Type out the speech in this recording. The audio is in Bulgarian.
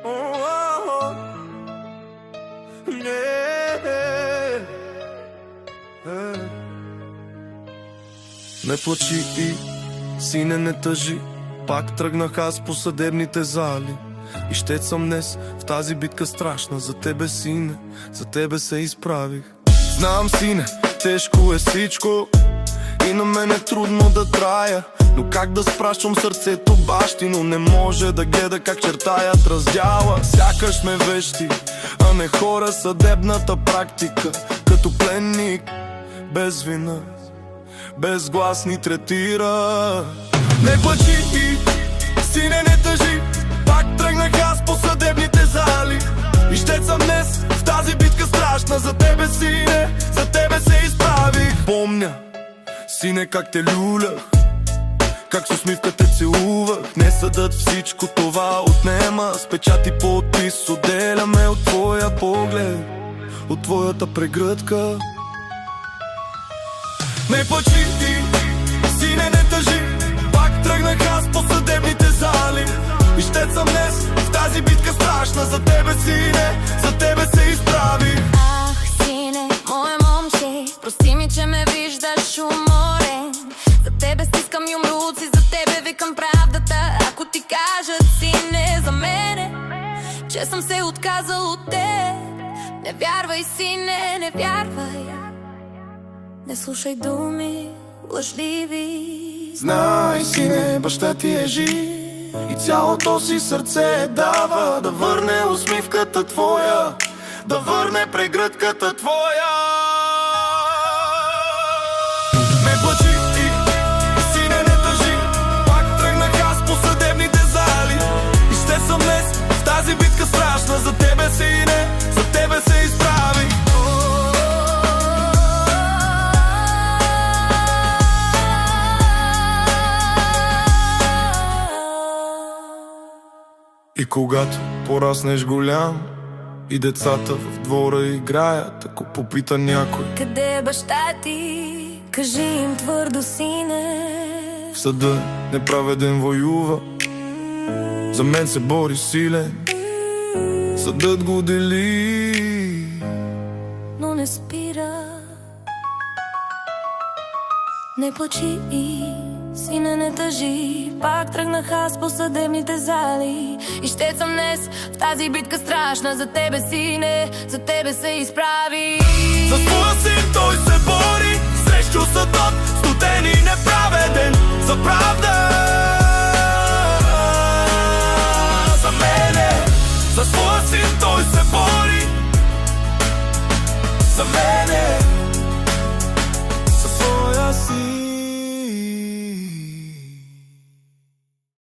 Не плачи и сине, не тъжи. Пак тръгнах аз по съдебните зали. И щет съм днес в тази битка страшна. За тебе, сине, за тебе се изправих. Знам, сине, тежко е всичко и на мен е трудно да трая. Но как да спращам сърцето бащи, но не може да гледа как чертаят раздяла. Сякаш сме вещи, а не хора, съдебната практика. Като пленник, без вина, без глас ни третира. Не плачи и сине, не тъжи. Пак тръгнах аз по съдебните зали. И щет съм днес в тази битка страшна. За тебе, сине, за тебе се изправих. Помня, сине, как те люлях, как с усмивка те целувах. Не съдът всичко това отнема. С печат и подпис отделяме от твоя поглед, от твоята прегръдка. Не плачи ти, сине, не тъжи. Пак тръгнах аз по съдебните зали. И щет съм днес в тази битка страшна. За тебе, сине, за тебе се изправих. Ах, сине, мое момче, прости ми, че ме виждаш уморен. За тебе стискам юмруци, за тебе викам правдата. Ако ти кажат, сине, за мене, че съм се отказал от теб. Не вярвай, сине, не вярвай. Не слушай думи лъжливи. Знай, сине, баща ти е жив и цялото си сърце дава да върне усмивката твоя, да върне прегръдката твоя. Не плачи ти, сине, не тъжи. Пак тръгнах аз по съдебните зали. И ще съм днес в тази битка страшна. За тебе, сине, за тебе се изправих. И когато пораснеш голям и децата в двора играят, ако попита някой: къде е баща ти? Кажи им твърдо, сине. В съда неправеден воюва, за мен се бори силен. Съдът го дели, но не спира. Не плачи и сине, не тъжи. Пак тръгнах аз по съдебните зали. И щет съм днес в тази битка страшна. За тебе, сине, за тебе се изправи. За своя син той се бори срещу съдът, студен и неправеден. За правда, за мене. За своя син той се бори, за мене.